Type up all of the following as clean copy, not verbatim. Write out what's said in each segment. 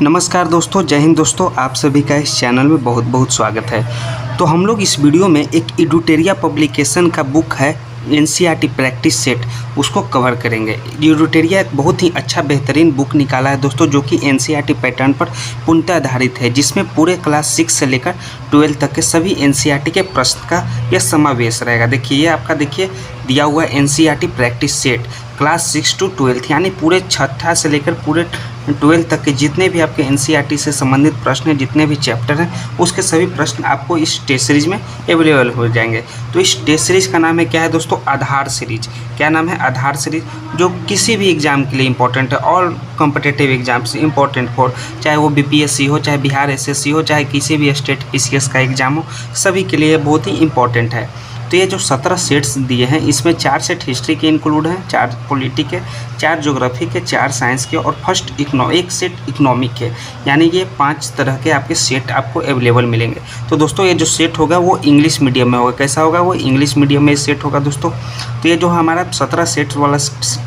नमस्कार दोस्तों, जय हिंद दोस्तों। आप सभी का इस चैनल में बहुत बहुत स्वागत है। तो हम लोग इस वीडियो में एक एडुटेरिया पब्लिकेशन का बुक है एनसीईआरटी प्रैक्टिस सेट, उसको कवर करेंगे। एडुटेरिया एक बहुत ही अच्छा बेहतरीन बुक निकाला है दोस्तों, जो कि एनसीईआरटी पैटर्न पर पूर्णतः आधारित है, जिसमें पूरे क्लास 6 से लेकर 12 तक के सभी एनसीईआरटी के प्रश्न का यह समावेश रहेगा। देखिए ये आपका दिया हुआ है NCERT practice set class 6 to 12, यानी पूरे छठा से लेकर पूरे 12 तक के जितने भी आपके एनसीईआरटी से संबंधित प्रश्न हैं, जितने भी चैप्टर हैं, उसके सभी प्रश्न आपको इस टेस्ट सीरीज में अवेलेबल हो जाएंगे। तो इस टेस्ट सीरीज का नाम है क्या है दोस्तों? आधार सीरीज। क्या नाम है? आधार सीरीज, जो किसी भी एग्जाम के लिए इंपॉर्टेंट है। All competitive exams important for, चाहे वो बीपीएससी हो, चाहे बिहार एसएससी हो, चाहे किसी भी स्टेट पीसीएस का एग्जाम हो, सभी के लिए बहुत ही इंपॉर्टेंट है। तो ये जो 17 सेट्स दिए हैं, इसमें 4 सेट हिस्ट्री के इंक्लूड हैं, 4 पॉलिटी के, 4 ज्योग्राफी के, 4 साइंस के और एक सेट इकोनॉमिक के, यानी ये 5 तरह के आपके सेट आपको अवेलेबल मिलेंगे। तो दोस्तों ये जो सेट होगा वो इंग्लिश मीडियम में होगा। कैसा होगा? वो इंग्लिश मीडियम में सेट होगा दोस्तों। तो ये जो हमारा 17 सेट वाला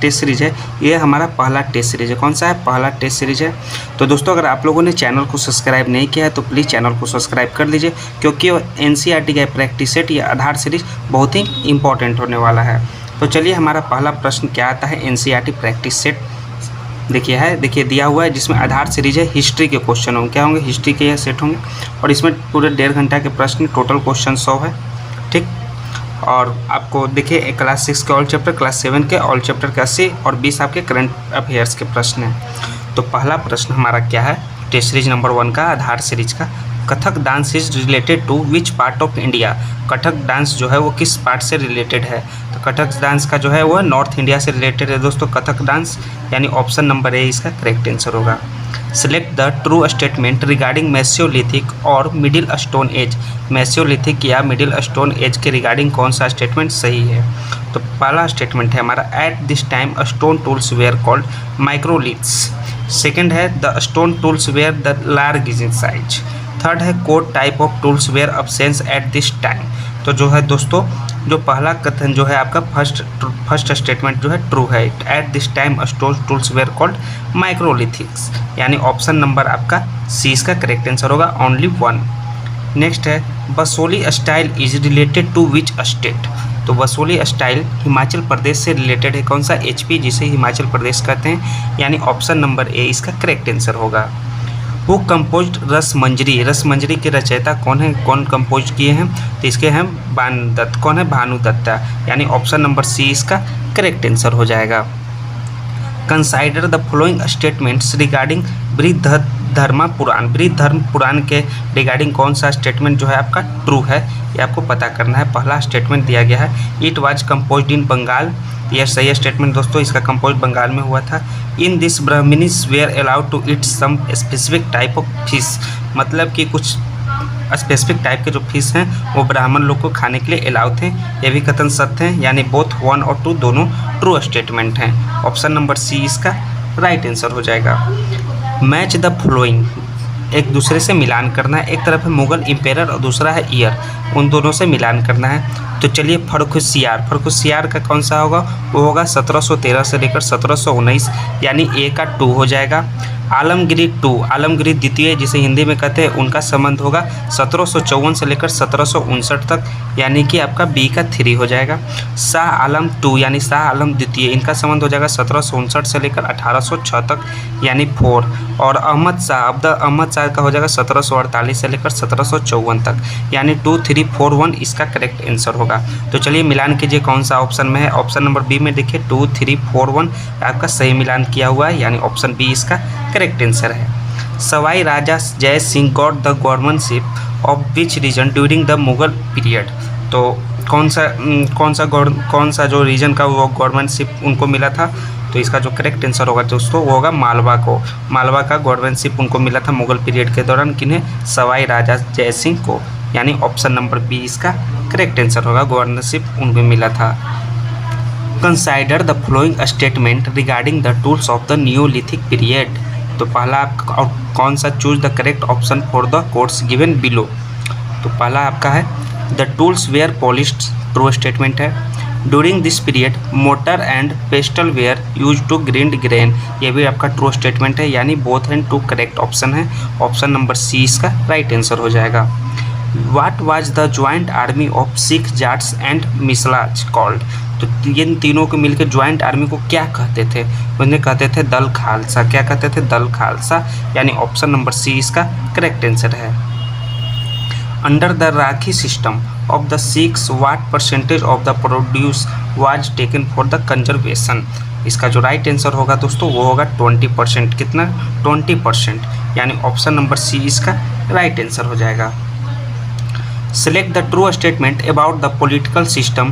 टेस्ट सीरीज है, ये हमारा पहला टेस्ट सीरीज है। कौन सा है? पहला टेस्ट सीरीज है। तो दोस्तों अगर आप लोगों ने चैनल को सब्सक्राइब नहीं किया है तो प्लीज़ चैनल को सब्सक्राइब कर लीजिए, क्योंकि एनसीईआरटी का प्रैक्टिस सेट, ये आधार सीरीज बहुत ही इम्पोर्टेंट होने वाला है। तो चलिए हमारा पहला प्रश्न क्या आता है एनसीईआरटी प्रैक्टिस सेट। देखिए दिया हुआ है, जिसमें आधार सीरीज है, हिस्ट्री के क्वेश्चन होंगे। क्या होंगे? हिस्ट्री के यह सेट होंगे और इसमें पूरे 1.5 घंटा के प्रश्न, टोटल क्वेश्चन 100 है। ठीक, और आपको देखिए क्लास 6 के ऑल चैप्टर, क्लास 7 के ऑल चैप्टर के 80 और 20 आपके करंट अफेयर्स के प्रश्न हैं। तो पहला प्रश्न हमारा क्या है टेस्ट सीरीज नंबर 1 का, आधार सीरीज का? Kathak dance is related to which part of India? Kathak dance जो है वो किस पार्ट से रिलेटेड है? तो कथक डांस का जो है वो नॉर्थ इंडिया से रिलेटेड है दोस्तों, कथक डांस, यानी ऑप्शन नंबर ए इसका करेक्ट आंसर होगा। Select the true statement regarding Mesolithic और मिडिल स्टोन एज। मेसोलिथिक या मिडिल स्टोन एज के रिगार्डिंग कौन सा स्टेटमेंट सही है? तो पहला स्टेटमेंट है हमारा, at this time stone tools were called microliths. Second है, the stone tools were the large in size. Third है, core type of tools were absence at this time. तो जो है दोस्तों, जो पहला कथन जो है आपका फर्स्ट स्टेटमेंट जो है ट्रू है, at this time stone tools were called microlithics, यानी ऑप्शन नंबर आपका सी इसका करेक्ट आंसर होगा, ओनली 1। नेक्स्ट है, Basohli style is related to which state? तो बसोली स्टाइल हिमाचल प्रदेश से रिलेटेड है। कौन सा? एचपी, जिसे हिमाचल प्रदेश कहते हैं, यानी ऑप्शन नंबर ए इसका करेक्ट आंसर होगा। वो कंपोज्ड रसमंजरी? रसमंजरी के रचयिता कौन है? कौन कंपोज किए हैं? तो इसके हैं भानुदत्त। कौन है? भानुदत्ता, यानी ऑप्शन नंबर सी इसका करेक्ट आंसर हो जाएगा। Consider the following statements regarding Brihaddharma Purana. Brihaddharma Purana के रिगार्डिंग कौन सा स्टेटमेंट जो है आपका ट्रू है, ये आपको पता करना है। पहला स्टेटमेंट दिया गया है, इट वाज कंपोज्ड इन बंगाल। यह सही स्टेटमेंट दोस्तों, इसका कंपोज बंगाल में हुआ था। In this Brahmins were allowed to eat some specific type of fish. मतलब कि कुछ स्पेसिफिक टाइप के जो फिश हैं वो ब्राह्मण लोग को खाने के लिए अलाउ थे। ये भी कथन सत्य है, यानी बोथ 1 और 2 दोनों ट्रू स्टेटमेंट हैं। ऑप्शन नंबर सी इसका राइट आंसर हो जाएगा। मैच द फ्लोइंग, एक दूसरे से मिलान करना है। एक तरफ है मुगल इम्पेरर और दूसरा है ईयर, उन दोनों से मिलान करना है। तो चलिए फर्रुखसियार, फर्रुखसियार का कौन सा होगा? वो होगा 1713 से लेकर 1719, यानी ए का 2 हो जाएगा। आलमगिरी 2, आलमगिरी द्वितीय जिसे हिंदी में कहते हैं, उनका संबंध होगा 1754 से लेकर 1759 तक, यानी कि आपका बी का 3 हो जाएगा। शाह आलम 2, यानी शाह आलम द्वितीय, इनका संबंध हो जाएगा 1759 से लेकर 1806 तक, यानी 4। और अहमद शाह, अब्द अहमद शाह का हो जाएगा 1748 से लेकर 1754 तक, यानी 2, 3, 4, 1 इसका करेक्ट आंसर होगा। तो चलिए मिलान कीजिए कौन सा ऑप्शन में है। ऑप्शन नंबर बी में देखिए 2, 3, 4, 1 आपका सही मिलान किया हुआ है, यानी ऑप्शन बी इसका करेक्ट आंसर है। Sawai Raja Jai Singh got the governmentship of which region during the Mughal period? तो कौन सा जो रीजन का वो गवर्नमेंटशिप उनको मिला था? तो इसका जो करेक्ट आंसर होगा दोस्तों वो होगा मालवा को। मालवा का गवर्नमेंटशिप उनको मिला था मुगल पीरियड के दौरान। किन्हें? सवाई राजा जय सिंह को, यानी ऑप्शन नंबर बी इसका करेक्ट आंसर होगा, गवर्नरशिप उनको मिला था। Consider the following statement regarding the tools of the neolithic period. तो पहला आपका कौन सा? Choose the correct option for the codes given below. तो पहला आपका है the tools were polished, true statement है। During this period mortar and pestle were use to grind grain, ये भी आपका ट्रू स्टेटमेंट है, यानी both and to correct option है। ऑप्शन नंबर सी इसका राइट आंसर हो जाएगा। What was the joint army of Sikh, Jats and Mislas called? तो इन तीनों को मिलकर ज्वाइंट आर्मी को क्या कहते थे? उन्हें कहते थे दल खालसा। क्या कहते थे? दल खालसा, यानी ऑप्शन नंबर सी इसका करेक्ट आंसर है। Under the rakhi system of the six what percentage of the produce was taken for the conservation? इसका जो राइट आंसर होगा दोस्तों वो होगा 20%। कितना? 20%, यानी ऑप्शन नंबर सी इसका राइट आंसर हो जाएगा। Select the true statement about the political system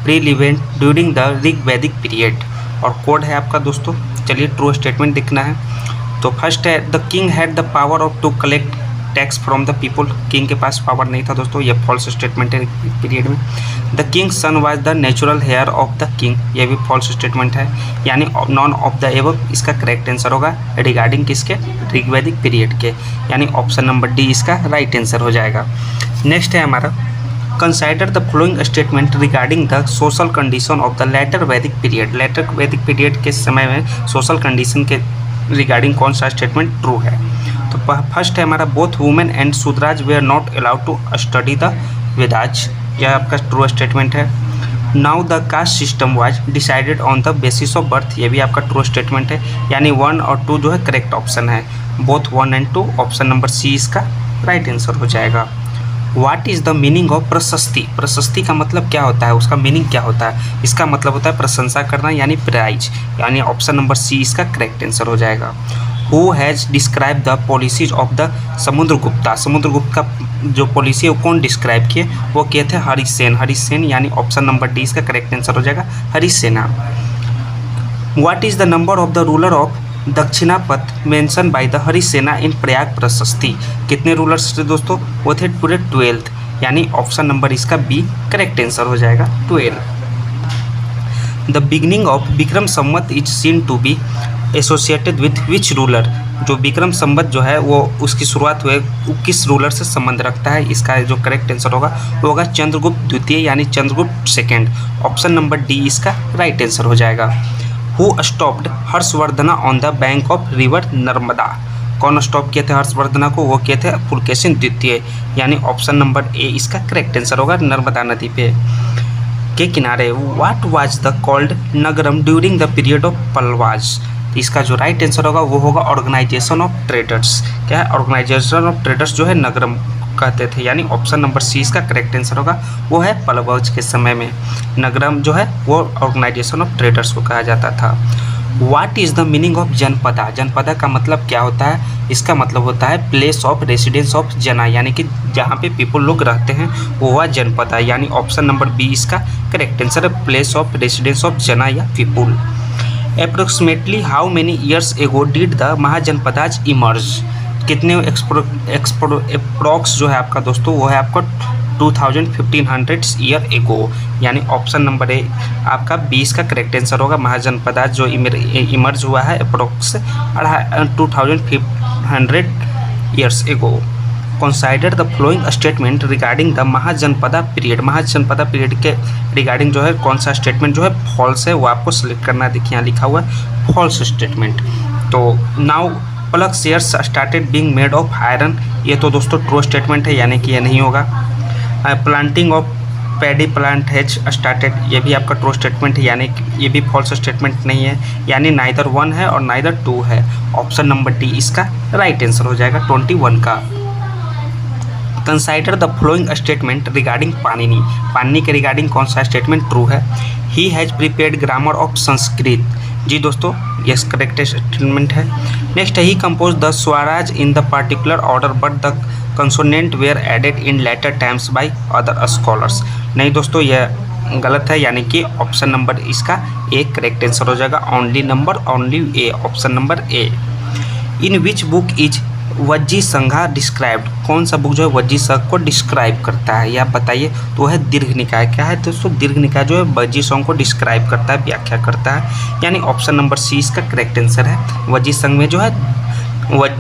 prevalent during the Rigvedic period, और कोड है आपका दोस्तों। चलिए ट्रू स्टेटमेंट देखना है। तो फर्स्ट है the king had the power of to collect tax from the people. King के पास पावर नहीं था दोस्तों, ये फॉल्स स्टेटमेंट है पीरियड में। The king son was the natural heir of the king, ये भी फॉल्स स्टेटमेंट है, यानी नॉन ऑफ द एबव इसका करेक्ट आंसर होगा रिगार्डिंग किसके? ऋग्वैदिक पीरियड के, यानी ऑप्शन नंबर डी इसका राइट आंसर हो जाएगा। नेक्स्ट है हमारा consider the following statement regarding the social condition of the later Vedic period. Later Vedic period के समय में सोशल कंडीशन के रिगार्डिंग कौन सा स्टेटमेंट ट्रू है? तो फर्स्ट है हमारा both women and Shudras they are not allowed to study the Vedas, यह आपका ट्रू स्टेटमेंट है। Now the caste system was decided on the basis of birth, ये भी आपका ट्रू स्टेटमेंट है, यानी 1 और 2 जो है करेक्ट ऑप्शन है। Both 1 and 2, option number C इसका राइट आंसर हो जाएगा। What is the meaning of prashasti? प्रशस्ति का मतलब क्या होता है? उसका मीनिंग क्या होता है? इसका मतलब होता है प्रशंसा करना, यानी प्राइज, यानी ऑप्शन नंबर सी इसका करेक्ट आंसर हो जाएगा। Who has describe the policies of the Samudragupta? Samudragupta का जो पॉलिसी है वो कौन डिस्क्राइब किए? वो किए थे हरिसेन। हरिसेन, यानी ऑप्शन नंबर डी इसका करेक्ट आंसर हो जाएगा Harisena. What is the number of the ruler of Dakshinapatha mention by the Harisena in Prayag Prashasti? कितने रूलर्स थे दोस्तों? वो थे पूरे 12, यानी ऑप्शन नंबर इसका बी करेक्ट आंसर हो जाएगा 12। The beginning of Vikram Samvat is seen to be associated with which ruler? जो विक्रम संवत जो है वो उसकी शुरुआत हुए किस रूलर से संबंध रखता है? इसका जो करेक्ट आंसर होगा वो होगा चंद्रगुप्त द्वितीय, यानी Chandragupta second, option number D इसका राइट आंसर हो जाएगा। Who stopped Harshavardhana on the bank of river Narmada? कौन स्टॉप किए थे हर्षवर्धना को? वो किए थे पुलकेशिन द्वितीय, यानी ऑप्शन नंबर ए इसका करेक्ट आंसर होगा नर्मदा नदी पे के किनारे। What was the called Nagaram during the period of Pallavas? इसका जो राइट आंसर होगा वो होगा ऑर्गेनाइजेशन ऑफ ट्रेडर्स। क्या है? ऑर्गेनाइजेशन ऑफ ट्रेडर्स जो है नगरम कहते थे, यानी ऑप्शन नंबर सी इसका करेक्ट आंसर होगा वो है पल्लवज के समय में नगरम जो है वो ऑर्गेनाइजेशन ऑफ ट्रेडर्स को कहा जाता था। What is the meaning of Janapada? Janapada का मतलब क्या होता है? इसका मतलब होता है प्लेस ऑफ रेसिडेंस ऑफ जना, यानी कि जहाँ पे पीपल लोग रहते हैं वो हुआ जनपदा, यानी ऑप्शन नंबर बी इसका करेक्ट आंसर है place of residence of Jana या people. Approximately how many years ago did the Mahajanapadas emerge? कितने अप्रॉक्स जो है आपका दोस्तों वो है आपका 1500 ईयर एगो, यानी ऑप्शन नंबर ए आपका 20 का करेक्ट आंसर होगा। महाजनपदाज जो इमर्ज हुआ है approx 2500 years ago. Consider the following statement regarding the Mahajanapada period. Mahajanapada period के रिगार्डिंग जो है कौन सा स्टेटमेंट जो है फॉल्स है वो आपको सिलेक्ट करना है। देखिए यहाँ लिखा हुआ है फॉल्स स्टेटमेंट। तो now plug shares started being made of iron, ये तो दोस्तों ट्रू स्टेटमेंट है, यानी कि ये नहीं होगा। Planting of paddy plant has started, ये भी आपका ट्रू स्टेटमेंट है, यानी कि ये भी फॉल्स स्टेटमेंट नहीं है, यानी नाइदर 1 है और नाइदर 2 है। ऑप्शन नंबर डी इसका राइट आंसर हो जाएगा 21 का। Consider the following statement regarding Panini. Panini के रिगार्डिंग कौन सा स्टेटमेंट ट्रू है? He has prepared grammar of Sanskrit, जी दोस्तों यस करेक्ट स्टेटमेंट है। नेक्स्ट है he compose the swaras in the particular order but the consonant were added in later times by other scholars. नहीं दोस्तों यह गलत है, यानी कि ऑप्शन नंबर इसका ए करेक्ट आंसर हो जाएगा। Only number only A, option number A. In which book is Vajji संघा डिस्क्राइब्ड? कौन सा बुक जो है वज्जी संघ को डिस्क्राइब करता है या बताइए? तो है दीर्घ निकाय। क्या है दोस्तों? दीर्घ निकाय जो है वज्जी संघ को डिस्क्राइब करता है, व्याख्या करता है, यानी ऑप्शन नंबर सी इसका करेक्ट आंसर है। वज्जी संघ में जो है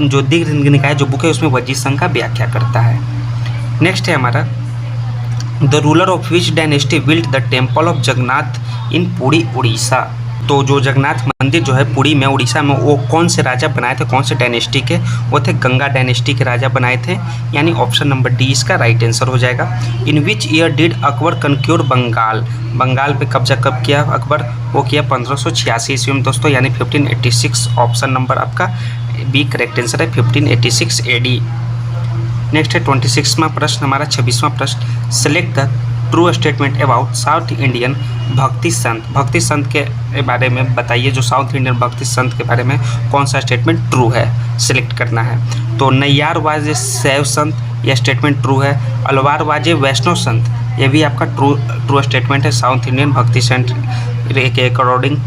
जो दीर्घ निकाय जो बुक है उसमें वज्जी संघ का व्याख्या करता है। नेक्स्ट है हमारा the ruler of which dynasty built the temple of Jagannath in Puri Orissa. तो जो जगन्नाथ मंदिर जो है पुरी में उड़ीसा में, वो कौन से राजा बनाए थे, कौन से डायनेस्टी के? वो थे गंगा डायनेस्टी के राजा बनाए थे, यानी ऑप्शन नंबर डी इसका राइट आंसर हो जाएगा। In which year did Akbar conquer Bengal? Bengal पे कब्जा कब किया अकबर? वो किया 1586 ईस्वी में दोस्तों, यानी 1586। ऑप्शन नंबर आपका बी करेक्ट आंसर है, 1586 AD। नेक्स्ट है 26वां प्रश्न, हमारा 26वां प्रश्न। Select the true statement about south Indian Bhakti संत। भक्ति संत के बारे में बताइए, जो साउथ इंडियन भक्ति संत के बारे में कौन सा स्टेटमेंट ट्रू है, सिलेक्ट करना है। तो नैयार वाजे शैव संत, यह स्टेटमेंट ट्रू है। अलवार वाजे वैष्णव संत, ये भी आपका ट्रू स्टेटमेंट है साउथ इंडियन भक्ति संत के according.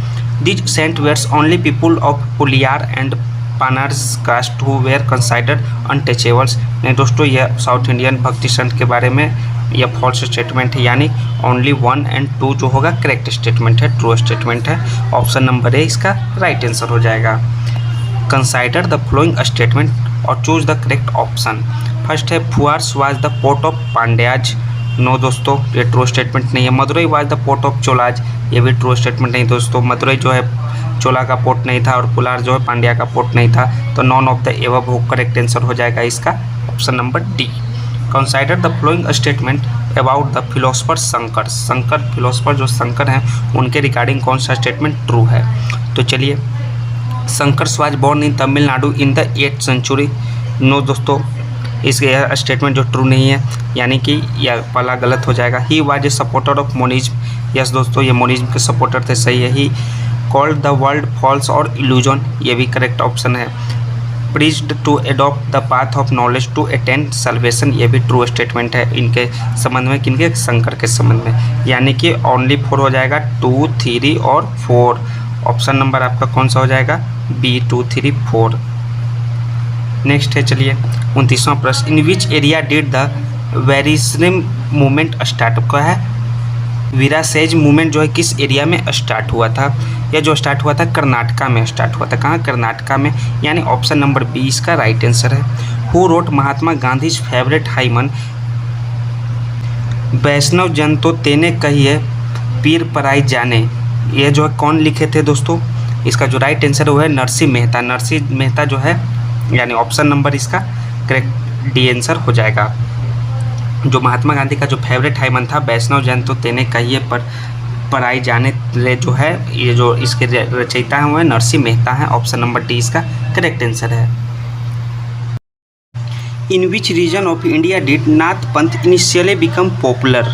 These saint were only people of Puliyar and Panars caste who were considered untouchables. नहीं दोस्तों, यह साउथ इंडियन भक्ति संत के बारे में यह फॉल्स स्टेटमेंट है, यानी ओनली 1 और 2 जो होगा करेक्ट स्टेटमेंट है, ट्रू स्टेटमेंट है। ऑप्शन नंबर ए इसका राइट आंसर हो जाएगा। कंसाइडर द फ्लोइंग स्टेटमेंट और choose the correct option. First है फुआर्स was the port of Pandyas. No दोस्तों, ये ट्रू स्टेटमेंट नहीं है। Madurai was the port of Cholas, ये भी ट्रू स्टेटमेंट नहीं दोस्तों। मदुरई जो है चोला का पोर्ट नहीं था और पुलार जो है पांड्या का पोर्ट नहीं था, तो non of the above correct answer हो जाएगा इसका, option number D. Consider the following statement about the philosopher Shankar. Shankar philosopher जो शंकर हैं उनके रिगार्डिंग कौन सा स्टेटमेंट ट्रू है? तो चलिए, Shankar was born in Tamil Nadu in the 8th century। No दोस्तों, इसके स्टेटमेंट जो ट्रू नहीं है, यानी कि यह पहला गलत हो जाएगा। He was a supporter of monism. Yes दोस्तों, ये मोनिज्म के सपोर्टर थे, सही है। He called the world false और इल्यूजन, ये भी करेक्ट ऑप्शन है। Preached to adopt the path of knowledge to attain salvation, ये भी ट्रू स्टेटमेंट है इनके संबंध में, किनके? शंकर के संबंध में, यानी कि ओनली 4 हो जाएगा, 2, 3 और 4। ऑप्शन नंबर आपका कौन सा हो जाएगा? बी, 2, 3, 4। नेक्स्ट है, चलिए 29वां प्रश्न। In which area did the Veerism movement start का है? वीरासेज मूवमेंट जो है किस एरिया में स्टार्ट हुआ था? यह जो स्टार्ट हुआ था कर्नाटका में स्टार्ट हुआ था। कहाँ? कर्नाटका में, यानी ऑप्शन नंबर बी इसका राइट आंसर है। Who wrote Mahatma Gandhi's favourite hymn? Vaishnav Jan To तेने कहिए पीर पराई जाने, ये जो है कौन लिखे थे दोस्तों? इसका जो राइट आंसर है वो है नरसिंह मेहता। नरसिंह मेहता जो है, यानी ऑप्शन नंबर इसका करेक्ट डी आंसर हो जाएगा। जो महात्मा गांधी का जो फेवरेट हाइमन था, वैष्णव जन तो तेने कहिए पर आई जाने ले, जो है ये जो इसके रचयिता हैं वो है नरसिंह मेहता हैं। ऑप्शन नंबर डी इसका करेक्ट आंसर है। In which region of India did Nath Panth initially become popular?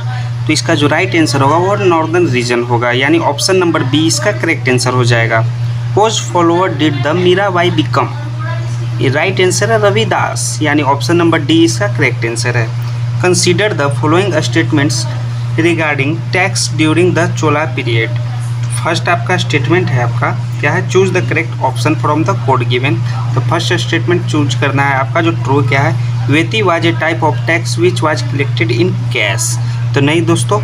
तो इसका जो राइट आंसर होगा वो नॉर्दर्न रीजन होगा, यानी ऑप्शन नंबर बी इसका करेक्ट आंसर हो जाएगा। Whose follower did the Mirabai become? ये राइट आंसर है रविदास, यानी ऑप्शन नंबर डी इसका करेक्ट आंसर है। Consider the following statements regarding tax during the Chola period. First आपका स्टेटमेंट है, आपका क्या है? Choose the correct option from the code given. तो फर्स्ट स्टेटमेंट चूज करना है आपका, जो ट्रू क्या है? Vetti was A type of tax which was collected in cash. तो नहीं दोस्तों,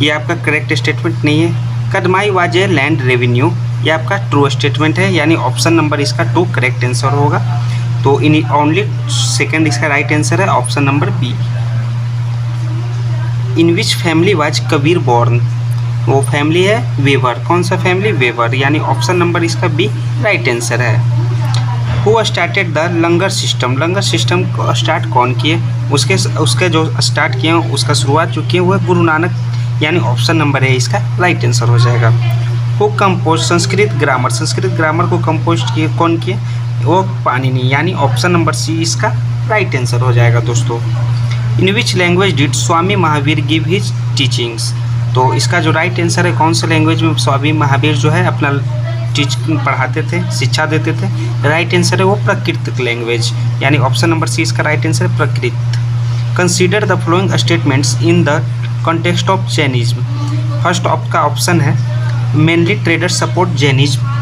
ये आपका करेक्ट स्टेटमेंट नहीं है। कदमाई वाज ए लैंड रेवेन्यू, ये आपका ट्रू स्टेटमेंट है, यानी ऑप्शन नंबर इसका 2 करेक्ट आंसर होगा। तो इन ओनली सेकेंड इसका राइट आंसर है, option number B. In which family was Kabir born? वो फैमिली है वेवर। कौन सा फैमिली? वेवर, यानी ऑप्शन नंबर इसका बी राइट आंसर है। Who started the langar system? Langar system को स्टार्ट कौन किए? उसके जो स्टार्ट किए उसका शुरुआत जो किए वो है गुरु नानक, यानी ऑप्शन नंबर ए इसका राइट आंसर हो जाएगा। Who compose Sanskrit grammar? Sanskrit grammar को कंपोज किए कौन किए? वो पाणिनि, यानी ऑप्शन नंबर सी इसका राइट आंसर हो जाएगा दोस्तों। In which language did Swami Mahavir give his teachings? तो इसका जो राइट आंसर है, कौन से लैंग्वेज में स्वामी महावीर जो है अपना टीचिंग पढ़ाते थे, शिक्षा देते थे? राइट आंसर है वो प्राकृतिक लैंग्वेज, यानी ऑप्शन नंबर सी इसका राइट आंसर है Prakrit. Consider the following statements in the context of Jainism. First आपका ऑप्शन है mainly trader support Jainism.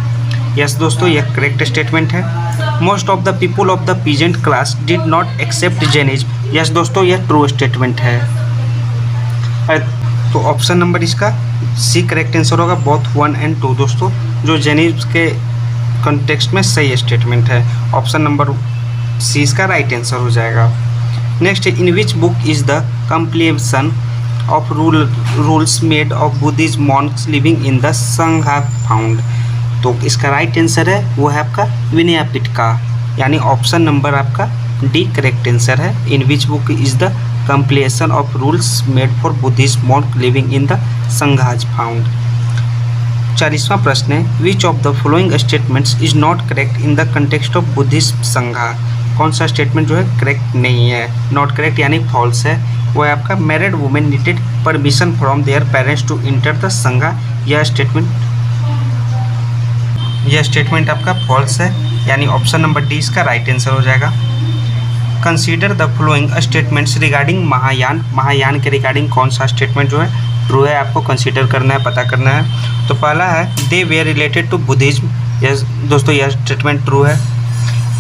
Yes दोस्तों, यह करेक्ट स्टेटमेंट है। Most of the people of the peasant class did not accept Jainism. Yes दोस्तों, यह true statement है। तो ऑप्शन नंबर इसका सी करेक्ट आंसर होगा, बोथ 1 और 2 दोस्तों, जो जैनिज्म के कॉन्टेक्स्ट में सही स्टेटमेंट है। ऑप्शन नंबर सी इसका राइट आंसर हो जाएगा। Next, in which book is the completion of rules made of Buddhist Monks living in the संघा फाउंड। तो इसका राइट आंसर है वो है आपका विनय पिटका, यानी ऑप्शन नंबर आपका डी करेक्ट आंसर है। In which book is the completion of rules made for Buddhist monk living in the Sanghas found. 40वां प्रश्न है which of the following statements is not correct in the context of Buddhist Sangha. कौन सा statement जो है correct नहीं है, not correct यानी फॉल्स है, वो है आपका married women needed permission from their parents to enter the Sangha. यह स्टेटमेंट आपका फॉल्स है, यानी ऑप्शन नंबर डी इसका राइट आंसर हो जाएगा। Consider the following statements regarding Mahayana. Mahayana के रिगार्डिंग कौन सा स्टेटमेंट जो है ट्रू है, आपको कंसीडर करना है, पता करना है। तो पहला है they were related to Buddhism. Yes दोस्तों, यह स्टेटमेंट ट्रू है।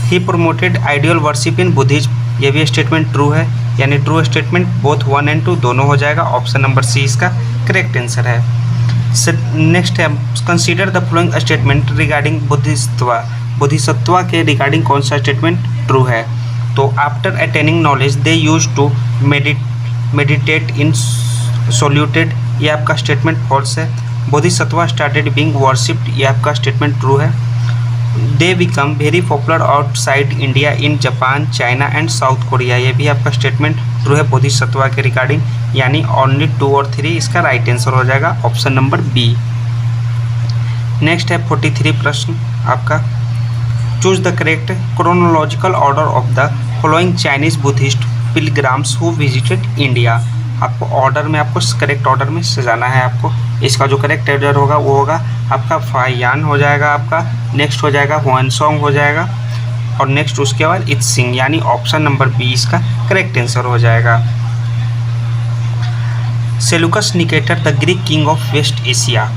He promoted idol worship in Buddhism, यह भी स्टेटमेंट ट्रू है, यानी ट्रू स्टेटमेंट बोथ 1 और 2 दोनों हो जाएगा। ऑप्शन नंबर सी इसका करेक्ट आंसर है। नेक्स्ट है consider the following statement regarding Bodhisattva के रिगार्डिंग कौन सा स्टेटमेंट ट्रू है। तो after attaining knowledge they use to meditate in solitude, ये आपका स्टेटमेंट फॉल्स है। बोधिसत्व स्टार्टेड बीइंग वर्शिप्ड, ये आपका स्टेटमेंट ट्रू है। They become very popular outside India in Japan, China and south Korea, ये भी आपका स्टेटमेंट ट्रू है बोधिसत्व के रिगार्डिंग, यानी ओनली 2 और 3 इसका राइट आंसर हो जाएगा, ऑप्शन नंबर बी। नेक्स्ट है 43 प्रश्न आपका, choose the correct chronological order of the following Chinese Buddhist pilgrims who visited India. आपको ऑर्डर में, आपको करेक्ट ऑर्डर में सजाना है आपको। इसका जो करेक्ट ऑर्डर होगा वो होगा आपका फायान हो जाएगा आपका, नेक्स्ट हो जाएगा हुआनसोंग हो जाएगा, और नेक्स्ट उसके बाद इत्सिंग, यानी ऑप्शन नंबर बी इसका करेक्ट आंसर हो जाएगा। Seleucus Nicator the Greek king of West Asia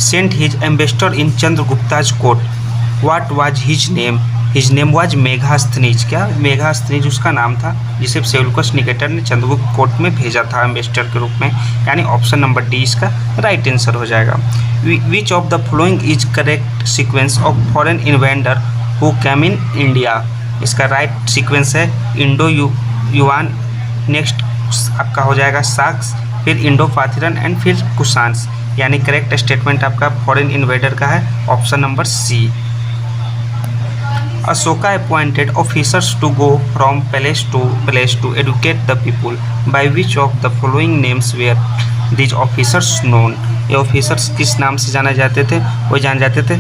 sent his ambassador in Chandragupta's court, what was his name. His name was Megasthenes. क्या मेघास्थनीज उसका नाम था, जिसे सेलुकस निकेटर ने चंद्रगुप्त कोर्ट में भेजा था एम्बेसडर के रूप में, यानी ऑप्शन नंबर डी इसका राइट आंसर हो जाएगा। Which of the following is correct sequence of foreign invader who came in India. इसका राइट सीक्वेंस है इंडो युआन, नेक्स्ट आपका हो जाएगा साक्स, फिर इंडो पाथिरन एंड फिर कुशान्स, यानी करेक्ट स्टेटमेंट आपका फॉरेन इन्वेडर का है, option number C. Ashoka appointed officers to go from place to educate the people. By which of the following names were these officers known? ये officers किस नाम से जाने जाते थे, वो जान जाते थे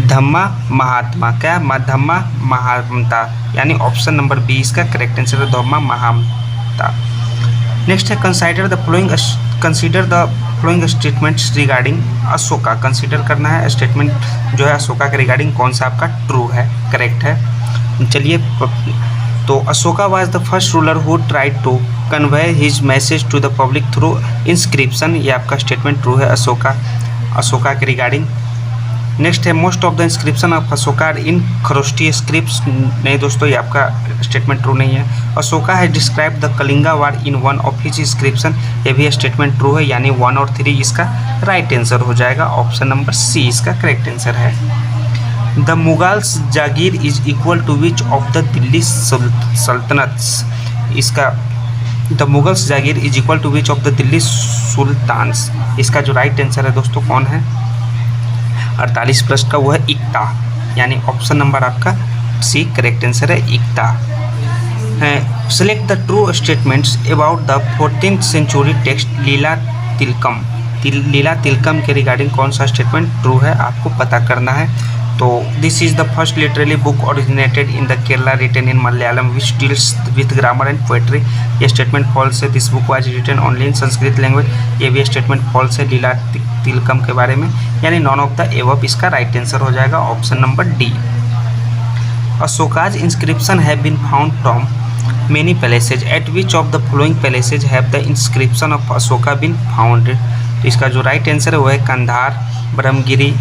धम्मा महात्मा। क्या धम्मा महात्मा, यानी ऑप्शन नंबर बी इसका करेक्ट आंसर है, धम्मा महात्मा। नेक्स्ट है consider the following statements regarding Ashoka. Consider करना है स्टेटमेंट जो है अशोका के रिगार्डिंग कौन सा आपका ट्रू है, करेक्ट है। चलिए, तो Ashoka was the first ruler who tried to convey his message to the public through inscription, ये आपका स्टेटमेंट ट्रू है अशोका के रिगार्डिंग। नेक्स्ट है most of the inscription of Ashoka in Kharosthi scripts. नहीं दोस्तों, ये आपका स्टेटमेंट ट्रू नहीं है। अशोका है describe the Kalinga war in one of his inscription, ये भी स्टेटमेंट ट्रू है, यानी 1 और 3 इसका राइट आंसर हो जाएगा, ऑप्शन नंबर सी इसका करेक्ट आंसर है। The Mughals jagir is equal to which of the Delhi sultanates. इसका the Mughals jagir is equal to which of the Delhi sultans, इसका जो राइट आंसर है दोस्तों कौन है 48 प्रश्न का, वो है इक्ता, यानी ऑप्शन नंबर आपका सी करेक्ट आंसर है, इक्ता है। Select the true statements about the 14th century text Lila Tilakam के रिगार्डिंग कौन सा स्टेटमेंट ट्रू है, आपको पता करना है। तो this is the first literary book originated in the Kerala written in Malayalam which deals with grammar and poetry, ये स्टेटमेंट फॉल्स है। This book was written only in Sanskrit language, ये भी स्टेटमेंट फॉल्स है लीला तिलकम के बारे में, यानी नॉन ऑफ द एबव इसका राइट आंसर हो जाएगा, option number D. Ashoka's inscription have been found from many places, at which of the following places have the inscription of Ashoka been found. तो इसका जो राइट आंसर है वो है कंधार, ब्रह्मगिरी,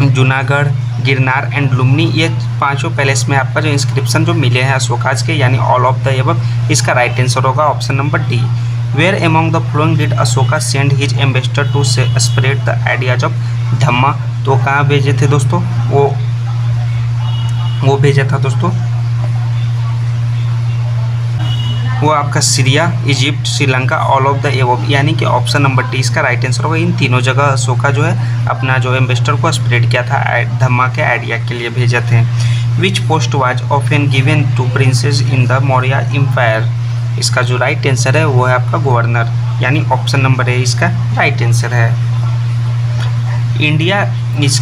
जूनागढ़, गिरनार एंड लुम्नी, ये 5 पैलेस में आपका जो इंस्क्रिप्शन जो मिले हैं अशोकाज के, यानी ऑल ऑफ द एबव इसका राइट आंसर होगा, option number D. Where among the following did Ashoka send his ambassador to spread the ideas of Dhamma. तो कहाँ भेजे थे दोस्तों, वो भेजा था दोस्तों वो आपका Syria, Egypt, Sri Lanka, all of the above, यानी कि ऑप्शन नंबर डी इसका राइट आंसर होगा। इन तीनों जगह अशोका जो है अपना जो एम्बेसडर को स्प्रेड किया था, धम्मा के आइडिया के लिए भेजे थे। Which post was often given to princes in the Maurya empire, इसका जो राइट आंसर है वो है आपका गवर्नर, यानी ऑप्शन नंबर ए इसका राइट आंसर है। इंडिया इज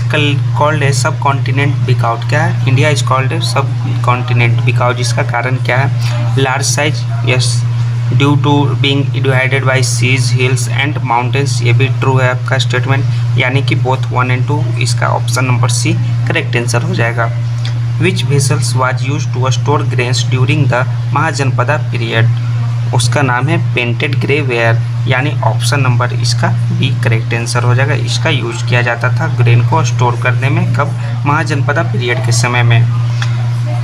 कॉल्ड ए सब कॉन्टिनेंट बिकॉज, क्या है, इंडिया इज कॉल्ड ए सब कॉन्टिनेंट बिकॉज, इसका कारण क्या है, large size, yes, due to being divided by seas, hills and mountains, ये भी ट्रू है आपका स्टेटमेंट, यानी कि बोथ 1 and 2, इसका option number C correct answer हो जाएगा। Which vessels was use to store grains during the Mahajanapada period, उसका नाम है पेंटेड ग्रे वेयर, यानी ऑप्शन नंबर इसका बी करेक्ट आंसर हो जाएगा। इसका यूज किया जाता था ग्रेन को स्टोर करने में, कब, महाजनपदा पीरियड के समय में।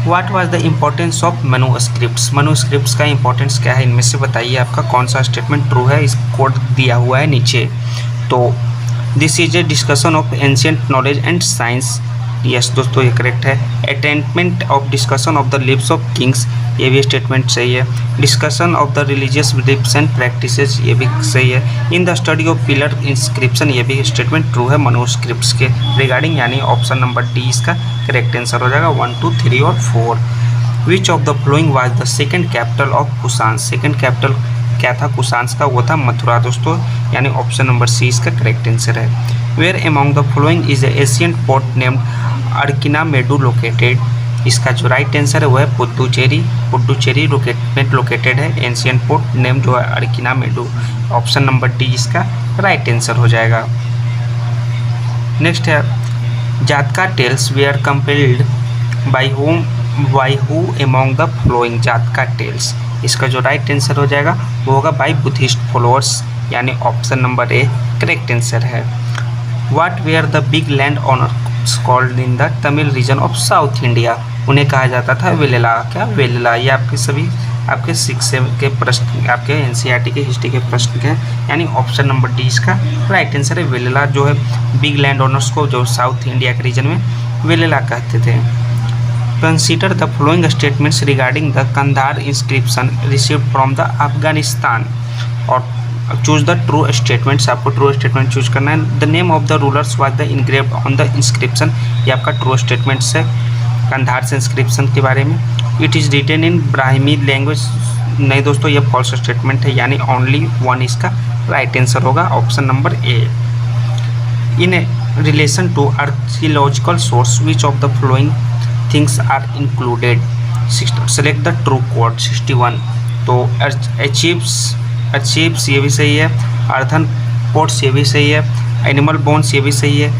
What was the importance of manuscripts, manuscripts का इंपॉर्टेंस क्या है, इनमें से बताइए आपका कौन सा स्टेटमेंट ट्रू है। इस कोड दिया हुआ है नीचे। तो this is a discussion of ancient knowledge and science, yes दोस्तों ये करेक्ट है। Attainment of discussion of the lives of kings, ये भी स्टेटमेंट सही है। Discussion of the religious beliefs and practices, ये भी सही है। In the study of pillar inscription, ये भी स्टेटमेंट ट्रू है मैन्युस्क्रिप्ट्स के रिगार्डिंग, यानी ऑप्शन नंबर डी इसका करेक्ट आंसर हो जाएगा। 1, 2, 3 और 4। विच of the flowing was the second capital of Kushan, second capital क्या था कुषाण का, वो था मथुरा दोस्तों, यानी ऑप्शन नंबर सी इसका करेक्ट आंसर है। Where among the following is ancient port named Arikamedu located, इसका जो राइट आंसर है वो है पुडुचेरी, पुडुचेरी लोकेटेड है एंशियंट पोर्ट नेम जो है अरकिनामेडु, ऑप्शन नंबर डी इसका राइट आंसर हो जाएगा। नेक्स्ट है Jataka tales were compiled by who among the following, Jataka tales, इसका जो राइट आंसर हो जाएगा वो होगा बाय बुद्धिस्ट फॉलोअर्स, यानी option number A correct answer है। What were the big land owners called in the Tamil region of south India, उन्हें कहा जाता था वेलेला, क्या वेलेला, ये आपके सभी आपके 6 के प्रश्न, आपके एनसीईआरटी के हिस्ट्री के प्रश्न के, यानी ऑप्शन नंबर डी इसका राइट आंसर है। वेलेला जो है बिग लैंड ओनर्स को जो साउथ इंडिया के रीजन में वेलेला कहते थे। Consider the following statements regarding the Kandahar inscription received from the Afghanistan, और चूज द ट्रू स्टेटमेंट्स, आपको ट्रू स्टेटमेंट चूज करना है। The name of the rulers was the engraved on the inscription, ये आपका ट्रू स्टेटमेंट्स है कंधार से इंस्क्रिप्शन के बारे में। It is written in Brahmi language, नहीं दोस्तों ये फॉल्स स्टेटमेंट है, यानी ओनली 1 इसका राइट आंसर होगा, option number A. In relation to archaeological source which of the following things are included, select the true code 61, तो अचीव्स ये भी सही है, अर्थन पोर्ट्स ये भी सही है, एनिमल बोन्स ये भी सही है,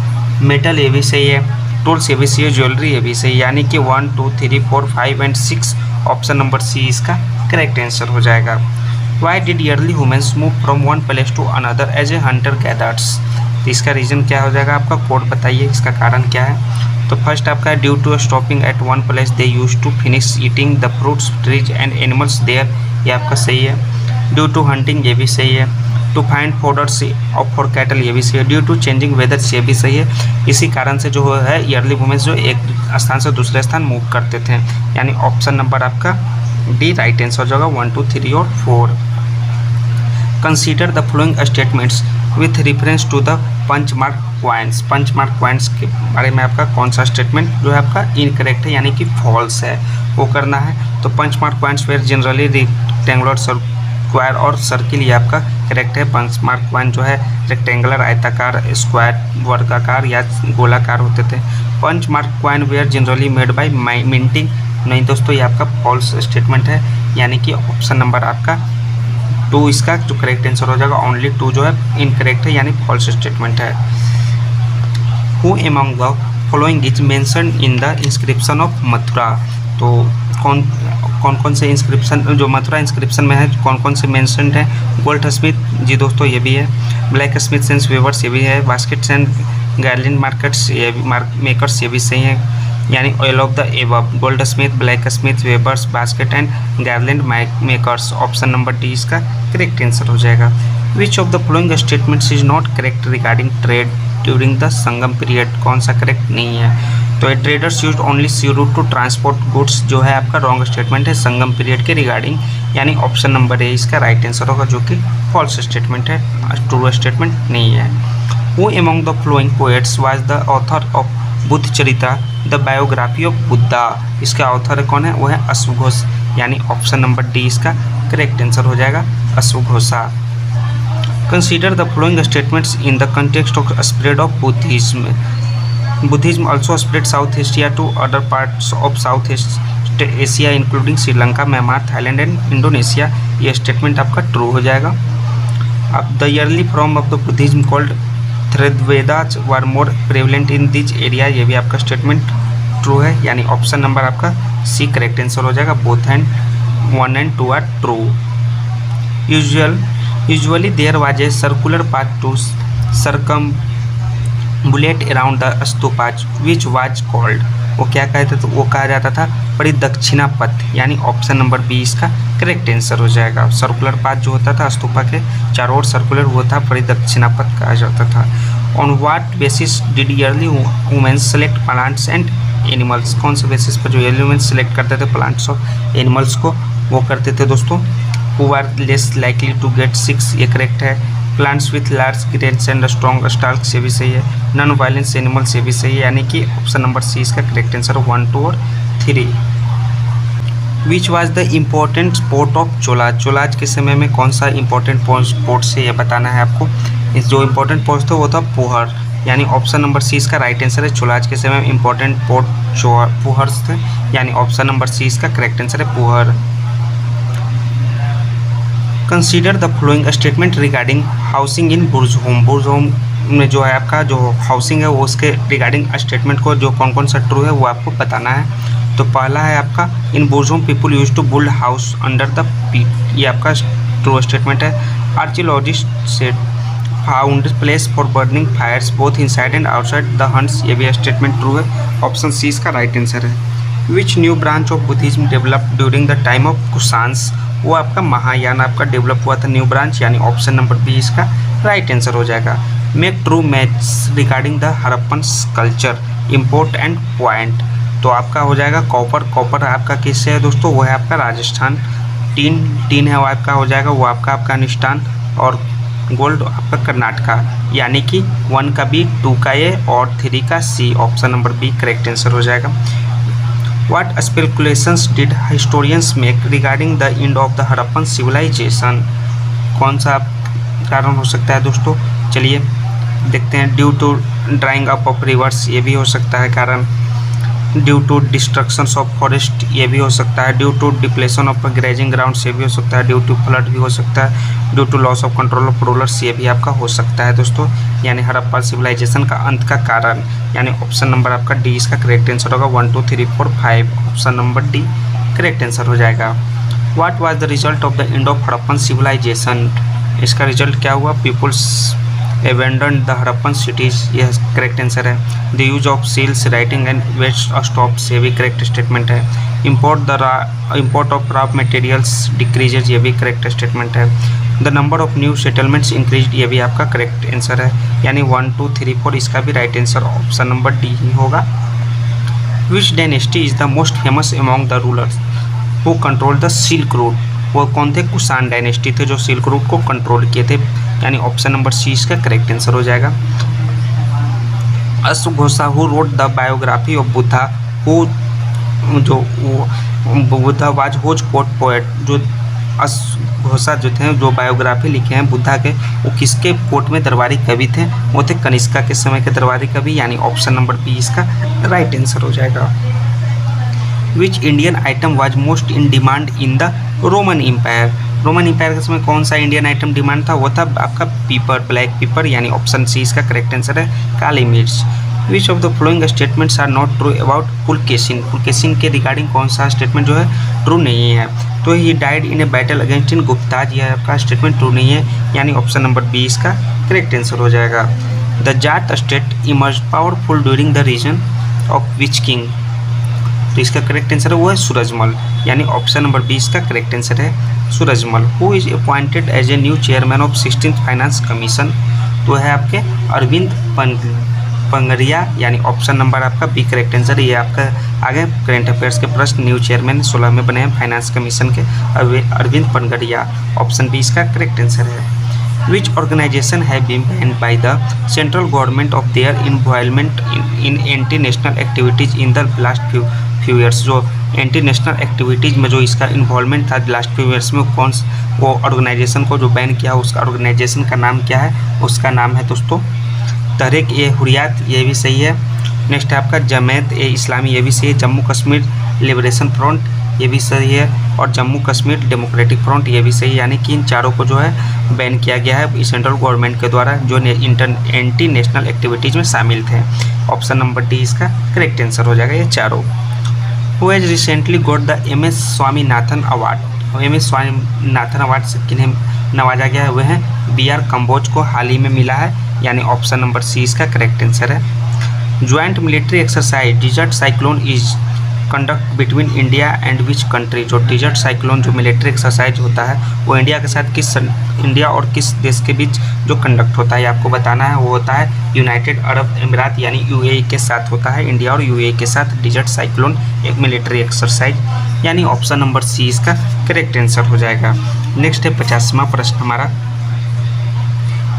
मेटल ये भी सही है, टूल्स ये भी सही है, ज्वेलरी ये भी सही है, यानी कि 1, 2, 3, 4, 5 and 6 ऑप्शन नंबर सी इसका करेक्ट आंसर हो जाएगा। Why did early humans move from one place to another as a hunter gatherers, तो इसका रीज़न क्या हो जाएगा, आपका कोड बताइए इसका कारण क्या है। तो फर्स्ट आपका due to stopping at one place they use to finish eating the fruits trees and animals there, ये आपका सही है। ड्यू टू हंटिंग ये भी सही है। To find fodders for cattle ये भी सही है। ड्यू टू चेंजिंग वेदर्स ये भी सही है। इसी कारण से जो है ईयरली वुमेन्स जो एक स्थान से दूसरे स्थान मूव करते थे, यानी ऑप्शन नंबर आपका डी राइट आंसर हो जाएगा 1, 2, 3 और 4। Consider the following statements with reference to the punch mark coins, punch mark coins के बारे में आपका कौन सा स्टेटमेंट जो है आपका इनकरेक्ट है, यानी कि फॉल्स है, वो करना है। तो punch mark coins were generally rectangular square और सर्किल, ये आपका करेक्ट है। पंचमार्क क्वाइन जो है रेक्टेंगुलर, आयताकार, स्क्वायर, वर्गाकार या गोलाकार होते थे। Punch mark coin were generally made by minting, नहीं दोस्तों ये आपका फॉल्स स्टेटमेंट है, यानी कि ऑप्शन नंबर आपका 2 इसका जो करेक्ट आंसर हो जाएगा। ओनली 2 जो है इनकरेक्ट है, यानी फॉल्स स्टेटमेंट है। Who among the following is mentioned in the inscription of Mathura, तो कौन से इंस्क्रिप्शन जो मथुरा इंस्क्रिप्शन में है कौन कौन से मेंशन्ड है। गोल्ड स्मिथ जी दोस्तों ये भी है, ब्लैक स्मिथ एंड वेवर्स ये भी है, बास्केट्स एंड गार्लिन मार्केट्स ये भी मेकर्स ये भी सही है, यानी all of the above, gold Smith, black Smith, Weber's, basket and garland makers. Option number D इसका करेक्ट आंसर हो जाएगा। Which of the following statements is not correct regarding trade during the Sangam period, कौन सा correct नहीं है? तो traders use only सी root two transport goods, जो है आपका रॉन्ग स्टेटमेंट है संगम पीरियड के रिगार्डिंग, यानी ऑप्शन नंबर ए इसका राइट आंसर होगा, जो कि फॉल्स स्टेटमेंट है, ट्रू स्टेटमेंट नहीं है। Who among the following poets was the author of Buddhacharita the biography of Buddha, इसका ऑथर कौन है? वो है अश्वघोष, यानी ऑप्शन नंबर डी इसका करेक्ट आंसर हो जाएगा, अश्वघोषा। Consider the following statements in the context of spread of Buddhism. Buddhism also spread South Asia to other parts of South Asia including Sri Lanka, Myanmar, Thailand and Indonesia. ये statement आपका true हो जाएगा। अब the early form of the Buddhism called Theravadas were more prevalent in this area, ये भी आपका statement true है, यानी ऑप्शन नंबर आपका सी करेक्ट आंसर हो जाएगा। Both and 1 and 2 are true. Usually there was a circular path to circumambulate around the stupas which was called, वो क्या कहते थे? वो कहा जाता था परिदक्षिणा पथ, यानी ऑप्शन नंबर बी इसका करेक्ट आंसर हो जाएगा। सर्कुलर पाथ जो होता था स्तूपा के चारों ओर सर्कुलर, वो था परिदक्षिणा पथ कहा जाता था। On what basis did early womens select plants and animals, कौन से बेसिस पर जो ईयरली वुमेन्स सेलेक्ट करते थे प्लांट्स और एनिमल्स को, वो करते थे दोस्तों? Who are less likely to get sick, ये करेक्ट है। Plants with large grains and strong stalk से भी सही है। नॉन वायलेंस एनिमल से भी सही है, यानी कि ऑप्शन नंबर सी इसका करेक्ट आंसर 1, 2 और 3। Which was the important port of Cholas, Cholas के समय में कौन सा इंपॉर्टेंट पोर्ट से ये बताना है आपको। इस जो इम्पोर्टेंट पोर्ट था वो था पुहर, यानी ऑप्शन नंबर सी इसका राइट आंसर है। चोलाज के समय में इंपॉर्टेंट पोर्ट पुहर थे, यानी ऑप्शन नंबर सी इसका करेक्ट आंसर है, Puhar. Consider the following statement regarding housing in Burj home, Burj home में जो है आपका जो हाउसिंग है वो उसके रिगार्डिंग स्टेटमेंट को जो कौन कौन सा ट्रू है वो आपको बताना है। तो पहला है आपका in Burzahom people use to build house under the pit, ये आपका ट्रू स्टेटमेंट है। Archaeologist said found place for burning fires both inside and outside the huts, ये भी स्टेटमेंट ट्रू है, ऑप्शन सी इसका राइट आंसर है। Which new branch of Buddhism develop during the time of Kushans, वो आपका महायान आपका develop हुआ था न्यू ब्रांच, यानी ऑप्शन नंबर बी इसका राइट आंसर हो जाएगा। Make true maths regarding the Harappan culture import and point, तो आपका हो जाएगा कॉपर, कॉपर आपका किससे है दोस्तों? वो है आपका राजस्थान। टीन है वो आपका हो जाएगा वो आपका अफगानिस्तान, और गोल्ड आपका कर्नाटका, यानी कि 1 का बी, 2 का ए और 3 का C, option number B correct answer हो जाएगा। What speculations did historians make regarding the end of the Harappan civilization, कौन सा कारण हो सकता है दोस्तों? चलिए देखते हैं। Due to drying up of rivers, ये भी हो सकता है कारण। Due to destructions of forest, ये भी हो सकता है। Due to depletion of grazing ground, ये भी हो सकता है। ड्यू टू फ्लड भी हो सकता है। Due to loss of control of rulers, ये भी आपका हो सकता है दोस्तों, यानी हड़प्पा सिविलाइजेशन का अंत का कारण, यानी ऑप्शन नंबर आपका डी इसका करेक्ट आंसर होगा। 1, 2, 3, 4, 5, option number D correct answer हो जाएगा। What was the result of the end of Harappan civilisation, इसका रिजल्ट क्या हुआ? Peoples abandoned the Harappan cities, यह करेक्ट आंसर है। The use of seals writing and वेस्ट स्टॉप्स, ये भी करेक्ट स्टेटमेंट है। Import of raw materials decreases, ये भी करेक्ट स्टेटमेंट है। The number of new settlements increase, ये भी आपका करेक्ट आंसर है, यानी 1, 2, 3, 4 इसका भी right answer option number D ही होगा। Which dynasty is the most famous among the rulers who control the silk route, वो कौन थे? कुषाण डायनेस्टी थे जो सिल्क रूट को कंट्रोल किए थे, यानी ऑप्शन नंबर सी इसका करेक्ट आंसर हो जाएगा। अश्वघोषा who wrote the biography of Buddha, who जो Buddha was whose court poet, जो अश्वघोषा जो थे जो बायोग्राफी लिखे हैं बुद्धा के, वो किसके कोर्ट में दरबारी कवि थे? वो थे कनिष्का के समय के दरबारी कवि, यानी ऑप्शन नंबर बी इसका राइट आंसर हो जाएगा। Which Indian item was most in demand in the Roman empire, Roman empire के समय कौन सा इंडियन आइटम डिमांड था? वो था आपका पीपर, ब्लैक पीपर, यानी ऑप्शन सी इसका करेक्ट आंसर है, काली मिर्च। Which of the following statements are not true about Pulakeshin, Pulakeshin के रिगार्डिंग कौन सा स्टेटमेंट जो है ट्रू नहीं है? तो he died in a battle against in Guptas, यह आपका स्टेटमेंट ट्रू नहीं है, यानी ऑप्शन नंबर बी इसका करेक्ट आंसर हो जाएगा। The Jat state emerge powerful during the region of which king, तो इसका करेक्ट आंसर है वो है सूरजमल, यानी ऑप्शन नंबर 20 का करेक्ट आंसर है Surajmal. Who is appointed as a new chairman of 16th finance commission, तो है आपके अरविंद पंगरिया, यानी ऑप्शन नंबर आपका बी करेक्ट आंसर। ये आपका आगे करंट अफेयर्स के प्रश्न, न्यू चेयरमैन 16 में बने हैं फाइनेंस कमीशन के अरविंद पंगरिया, ऑप्शन बी इसका करेक्ट आंसर है। Which organization have been banned by the central government of their involvement in anti-national activities in the last few years? जो एंटी नेशनल एक्टिविटीज़ में जो इसका इन्वॉल्वमेंट था लास्ट फ्यू ईयर्स में, कौन वो ऑर्गेनाइजेशन को जो बैन किया, उसका ऑर्गेनाइजेशन का नाम क्या है? उसका नाम है दोस्तों तहरीक ए हुरियत, ये भी सही है। नेक्स्ट है आपका जमात ए इस्लामी, ये भी सही है। जम्मू कश्मीर लिबरेशन फ्रंट, ये भी सही है। और जम्मू कश्मीर डेमोक्रेटिक फ्रंट, ये भी सही है। यानी कि इन चारों को जो है बैन किया गया है सेंट्रल गवर्नमेंट के द्वारा, जो एंटी नेशनल एक्टिविटीज़ में शामिल थे। ऑप्शन नंबर डी इसका करेक्ट आंसर हो जाएगा, ये चारों। Who has recently got the MS Swaminathan award, MS Swaminathan award से किन्हें नवाजा गया है? वह है BR कंबोज को हाल ही में मिला है, यानी ऑप्शन नंबर सी इसका करेक्ट आंसर है। Joint military exercise desert cyclone is conduct between India and which country, जो डिजर्ट साइक्लोन जो मिलिट्री एक्सरसाइज होता है वो इंडिया के साथ इंडिया और किस देश के बीच जो कंडक्ट होता है आपको बताना है। वो होता है यूनाइटेड अरब अमीरात यानी UAE के साथ होता है। इंडिया और UAE के साथ डिजर्ट साइक्लोन एक मिलिट्री एक्सरसाइज, यानी ऑप्शन नंबर सी इसका करेक्ट आंसर हो जाएगा। नेक्स्ट है 50वां प्रश्न हमारा।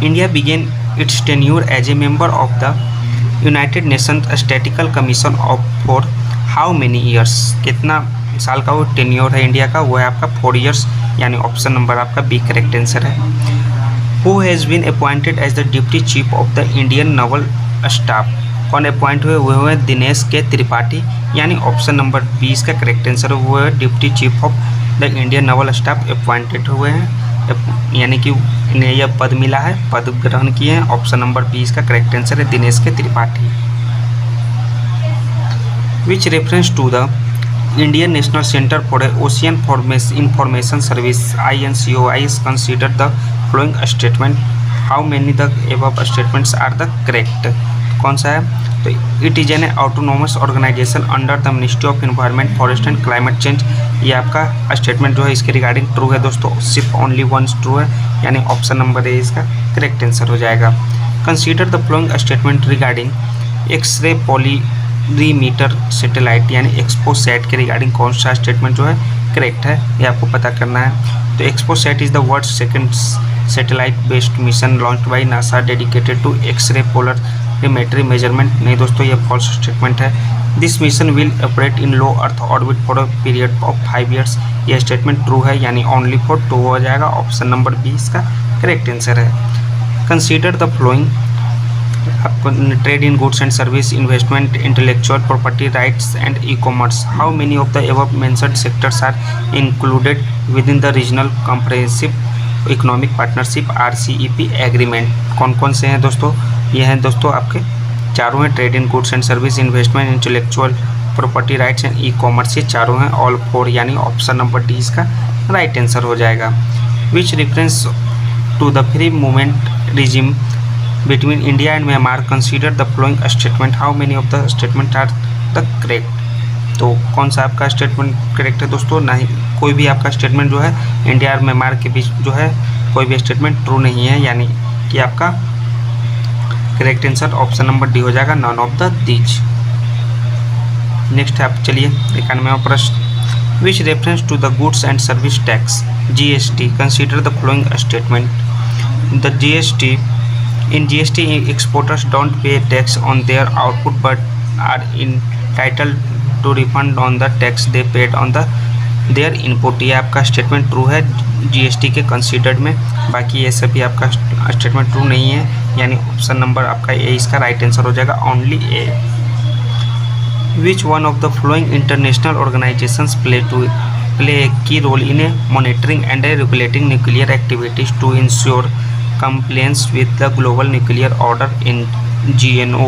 India began its tenure as a member of the United Nations statistical commission of for how many years, कितना साल का वो टेन्योर है इंडिया का? वो है आपका 4 ईयर्स, यानी ऑप्शन नंबर आपका बी करेक्ट आंसर है। Who has been appointed as the deputy chief of the Indian naval staff, कौन अपॉइंट हुए? वो हुए दिनेश के त्रिपाठी, यानी ऑप्शन नंबर 20 का करेक्ट आंसर है वो है deputy chief of the Indian naval staff appointed हुए हैं, यानी कि इन्हें यह पद मिला है, पद ग्रहण किए हैं। ऑप्शन नंबर 20 का करेक्ट आंसर है दिनेश के Tripathi. Which reference to the Indian National Center for Ocean Information Service INCOI is considered the following statement. How many the above statements are the correct? कौन सा है? तो it is an autonomous organisation under the ministry of environment forest and climate change. ये आपका statement जो है इसके regarding true है दोस्तों, सिर्फ ओनली वंस ट्रू है, यानी ऑप्शन नंबर ए इसका करेक्ट आंसर हो जाएगा। Consider the following statement regarding X-ray polarimeter satellite, यानी एक्सपोसैट के रिगार्डिंग कौन सा स्टेटमेंट जो है करेक्ट है, ये आपको पता करना है। तो XPoSat is the world second satellite based mission launched by NASA dedicated to x-ray polarimetry measurement. नहीं दोस्तों, ये फॉल्स स्टेटमेंट है। This mission will operate in low earth orbit for a period of 5 years। यह statement true है, यानी only four true हो जाएगा। Option number B इसका करेक्ट आंसर है। कंसीडर द फ्लोइंग आपको trade in goods and service, investment, intellectual property rights and e commerce. How many of the above mentioned sectors are included with in the regional comprehensive economic partnership RCEP agreement? कौन कौन से हैं दोस्तों? ये हैं दोस्तों आपके चारों हैं, trade in goods and service, investment, intellectual property rights and e commerce, ये चारों हैं, ऑल 4, यानी ऑप्शन नंबर डी इसका राइट आंसर हो जाएगा। Which reference to the free movement regime between India and Myanmar consider the following statement. How many of the statement are the correct? तो कौन सा आपका स्टेटमेंट करेक्ट है दोस्तों? नहीं, कोई भी आपका स्टेटमेंट जो है इंडिया और म्यांमार के बीच जो है कोई भी स्टेटमेंट ट्रू नहीं है, यानी कि आपका correct answer option number D हो जाएगा, none of the these. Next है आप चलिए 91वां प्रश्न। Which reference to the goods and service tax GST consider the following statement. The GST in GST exporters don't pay tax on their output but are entitled to refund on the tax they paid on their input। ये आपका statement true है GST के considered में, बाकी ये सभी आपका statement true नहीं है, यानी ऑप्शन नंबर आपका ए इसका राइट आंसर हो जाएगा, only A. Which one of the following international organisations play a key role in a monitoring and a regulating nuclear activities to ensure compliance with the global nuclear order in GNO?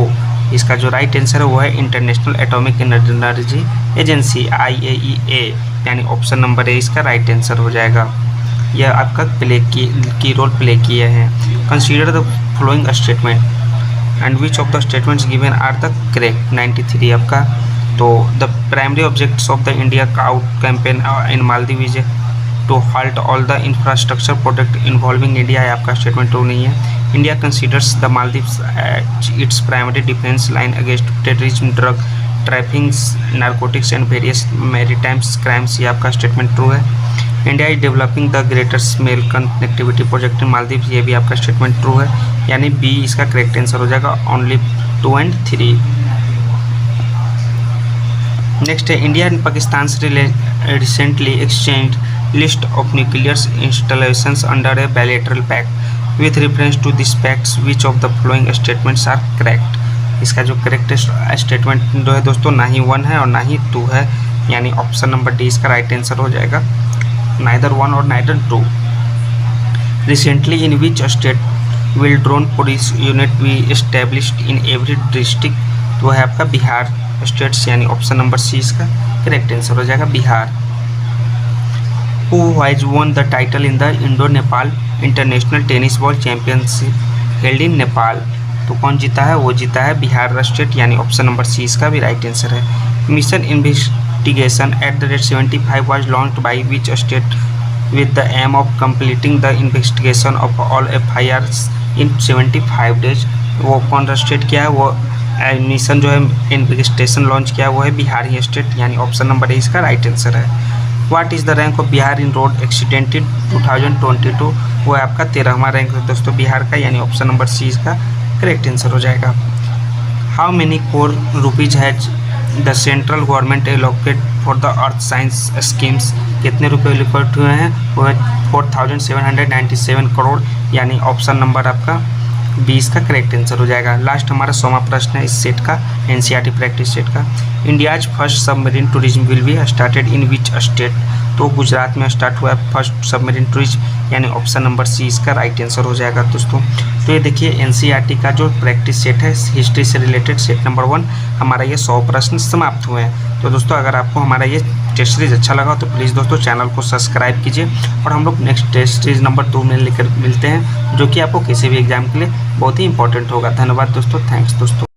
इसका जो right answer है वो है International Atomic Energy Agency IAEA, यानी option number A इसका right answer हो जाएगा। यह आपका की रोल प्ले किए हैं। Consider the following statement and which of the statements given are the correct? 93 आपका, तो the primary objects of the India out campaign in Maldives is to halt all the infrastructure project involving India है आपका statement true नहीं है। India considers the Maldives its primary defence line against terrorism, drug trafficking, narcotics and various maritime crimes, ये आपका statement true है। India is developing the greater Male connectivity project in Maldives, ये भी आपका स्टेटमेंट ट्रू है, यानी बी इसका करेक्ट आंसर हो जाएगा, ओनली 2 and 3। नेक्स्ट है India and Pakistan recently exchange list of nuclear installations under a bilateral pact with reference to this pacts which of the following statements are correct. इसका जो correct statement जो है दोस्तों ना ही 1 है और ना ही 2 है, यानी ऑप्शन नंबर डी इसका राइट आंसर हो जाएगा, नाइदर 1 और neither 2। Recently in which state will drone police unit B established in every district, तो है आपका बिहार स्टेट्स, यानी ऑप्शन नंबर सी इसका करेक्ट आंसर हो जाएगा, Bihar. Who has won the title in the Indo Nepal international tennis ball championship held in Nepal, तो कौन जीता है, वो जीता है बिहार स्टेट, यानी ऑप्शन नंबर सी इसका भी राइट आंसर है। Mission investigation @75 was launched by which state with the aim of completing the investigation of all FIRs in 75 days, वो कौन सा स्टेट किया है, वो मिशन जो है इन्वेस्टिगेशन लॉन्च किया है वो है बिहार ही स्टेट, यानी ऑप्शन नंबर ए इसका राइट आंसर है। What is the rank of Bihar in road accident in 2022, वो है आपका 13वां रैंक है दोस्तों बिहार का, यानी ऑप्शन नंबर सी इसका करेक्ट आंसर हो जाएगा। How many crore rupees has the central government allocate for the earth science schemes, कितने रुपए एलोकेट हुए हैं, वो है 4797 करोड़, यानी ऑप्शन नंबर आपका 20 का करेक्ट आंसर हो जाएगा। लास्ट हमारा 100वां प्रश्न है इस सेट का, एनसीईआरटी प्रैक्टिस सेट का। India's first submarine tourism will be started in which state, तो गुजरात में स्टार्ट हुआ है फर्स्ट सबमरीन टूरिज्म, यानी ऑप्शन नंबर सी इसका राइट आंसर हो जाएगा दोस्तों। तो ये देखिए एनसीईआरटी का जो प्रैक्टिस सेट है हिस्ट्री से रिलेटेड सेट नंबर 1 हमारा ये 100 प्रश्न समाप्त हुए हैं। तो दोस्तों अगर आपको हमारा ये टेस्ट सीरीज अच्छा लगा तो प्लीज़ दोस्तों चैनल को सब्सक्राइब कीजिए, और हम लोग नेक्स्ट टेस्ट सीरीज नंबर 2 में लेकर मिलते हैं, जो कि आपको किसी भी एग्जाम के लिए बहुत ही इंपॉर्टेंट होगा। धन्यवाद दोस्तों, थैंक्स दोस्तों।